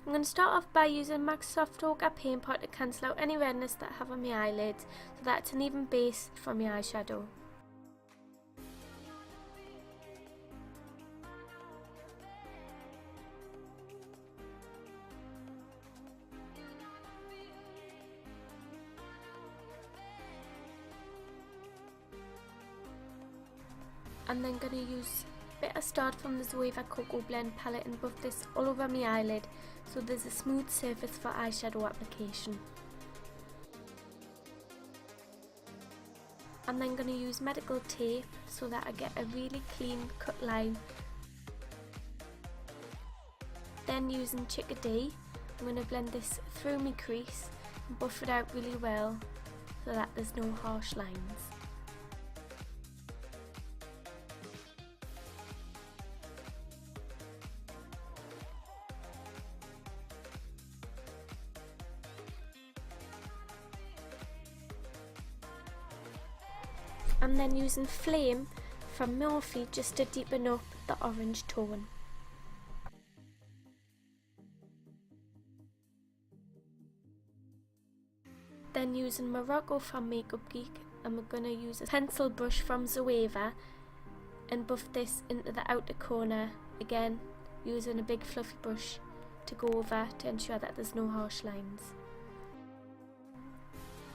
I'm going to start off by using Microsoft Ochre Paint Pot to cancel out any redness that I have on my eyelids so that it's an even base for my eyeshadow. I'm then going to use a bit of Start from the Wearable Cocoa Blend palette and buff this all over my eyelid so there's a smooth surface for eyeshadow application. I'm then going to use medical tape so that I get a really clean cut line. Then using Chickadee, I'm going to blend this through my crease and buff it out really well so that there's no harsh lines. I'm then using Flame from Morphe just to deepen up the orange tone. Then using Morocco from Makeup Geek, and we're going to use a pencil brush from Zoeva and buff this into the outer corner, again using a big fluffy brush to go over to ensure that there's no harsh lines.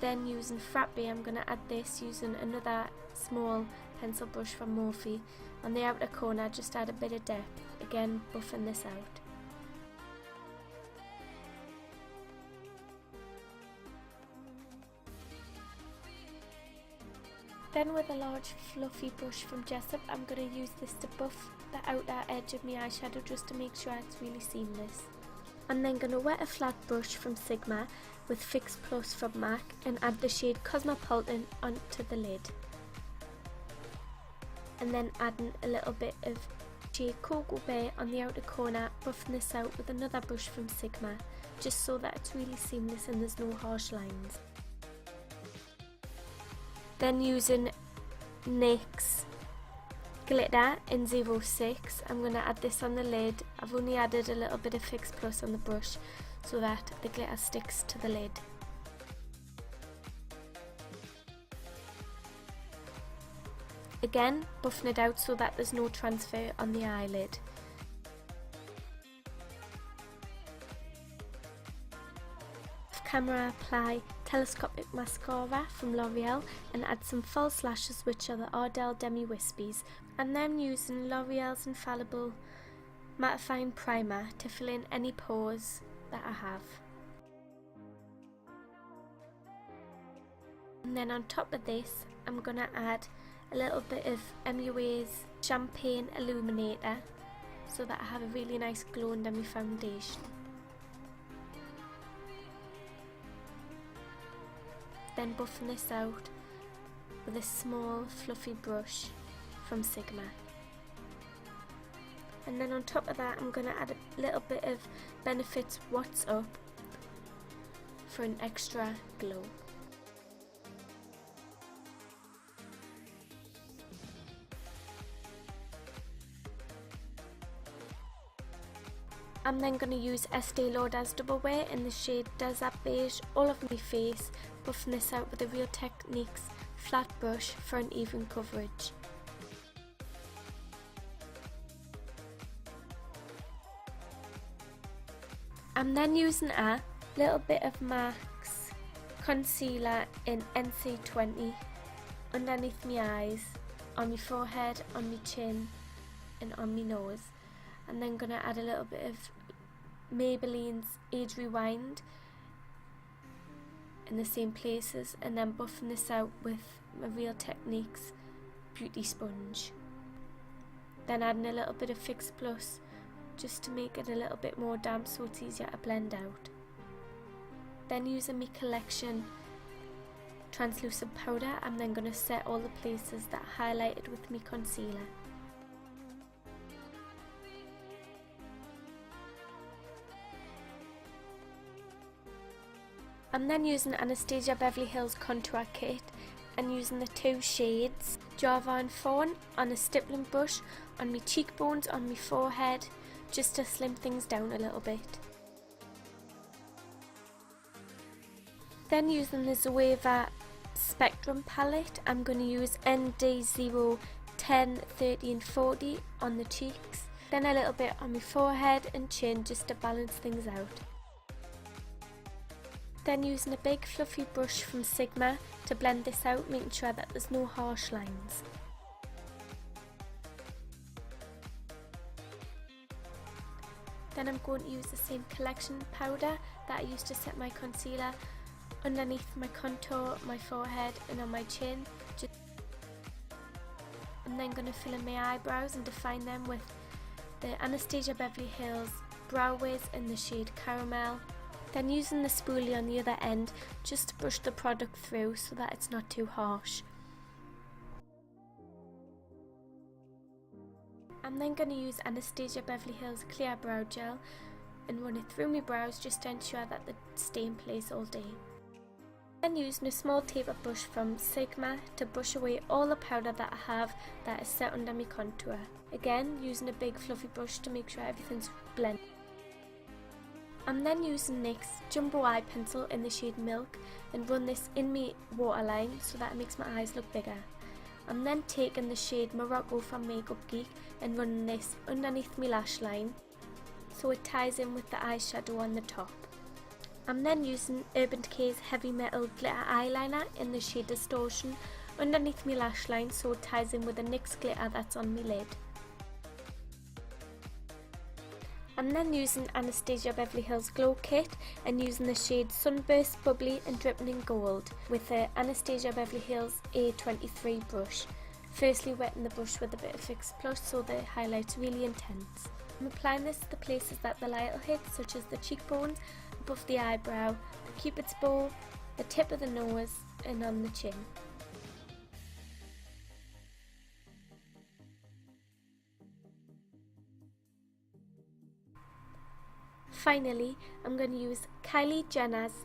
Then using Vampy, I'm going to add this using another small pencil brush from Morphe. On the outer corner, just add a bit of depth, again buffing this out. Then with a large fluffy brush from Jessup, I'm going to use this to buff the outer edge of my eyeshadow just to make sure it's really seamless. I'm then going to wet a flat brush from Sigma with Fix Plus from MAC and add the shade Cosmopolitan onto the lid. And then adding a little bit of shade Cocoa Bear on the outer corner, buffing this out with another brush from Sigma, just so that it's really seamless and there's no harsh lines. Then using NYX Glitter in 06, I'm going to add this on the lid. I've only added a little bit of Fix Plus on the brush so that the glitter sticks to the lid. Again, buffing it out so that there's no transfer on the eyelid. Off camera, apply Telescopic Mascara from L'Oreal and add some false lashes, which are the Ardell Demi Wispies, and then using L'Oreal's Infallible Mattifying Primer to fill in any pores that I have. And then on top of this, I'm going to add a little bit of MUA's Champagne Illuminator so that I have a really nice glow under my foundation. Then buffing this out with a small fluffy brush from Sigma. And then on top of that, I'm going to add a little bit of Benefit's What's Up for an extra glow. I'm then going to use Estee Lauder's Double Wear in the shade Desert Beige all over my face, buffing this out with a Real Techniques flat brush for an even coverage. I'm then using a little bit of MAC's concealer in NC20 underneath my eyes, on my forehead, on my chin and on my nose. And then going to add a little bit of Maybelline's Age Rewind in the same places, and then buffing this out with my Real Techniques Beauty Sponge. Then adding a little bit of Fix Plus just to make it a little bit more damp so it's easier to blend out. Then using my Collection translucent powder, I'm then going to set all the places that I highlighted with my concealer. I'm then using Anastasia Beverly Hills Contour Kit and using the two shades Java and Fawn on a stippling brush on my cheekbones, on my forehead, just to slim things down a little bit. Then using the Wearable Spectrum palette, I'm going to use ND0, 10, 30 and 40 on the cheeks. Then a little bit on my forehead and chin just to balance things out. Then using a big fluffy brush from Sigma to blend this out, making sure that there's no harsh lines. Then I'm going to use the same collection powder that I used to set my concealer underneath my contour, my forehead and on my chin. I'm then going to fill in my eyebrows and define them with the Anastasia Beverly Hills Brow Wiz in the shade Caramel. Then using the spoolie on the other end just to brush the product through so that it's not too harsh. I'm then going to use Anastasia Beverly Hills Clear Brow Gel and run it through my brows just to ensure that the stain plays all day. Then using a small taper brush from Sigma to brush away all the powder that I have that is set under my contour. Again, using a big fluffy brush to make sure everything's blended. I'm then using NYX's Jumbo Eye Pencil in the shade Milk and run this in my waterline so that it makes my eyes look bigger. I'm then taking the shade Morocco from Makeup Geek and running this underneath my lash line so it ties in with the eyeshadow on the top. I'm then using Urban Decay's Heavy Metal Glitter Eyeliner in the shade Distortion underneath my lash line so it ties in with the NYX glitter that's on my lid. I'm then using Anastasia Beverly Hills Glow Kit and using the shade Sunburst Bubbly and Dripping in Gold with the Anastasia Beverly Hills A23 brush. Firstly wetting the brush with a bit of Fix Plus so the highlight's really intense. I'm applying this to the places that the light will hit, such as the cheekbones, above the eyebrow, the cupid's bow, the tip of the nose and on the chin. Finally, I'm going to use Kylie Jenner's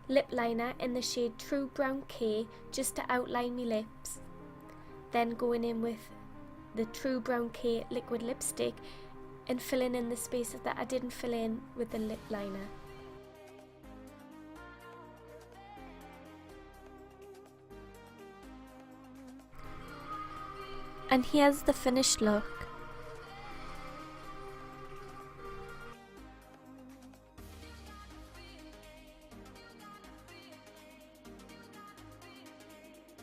lip liner in the shade Truebrown K just to outline my lips. Then going in with the Truebrown K liquid lipstick and filling in the spaces that I didn't fill in with the lip liner. And here's the finished look.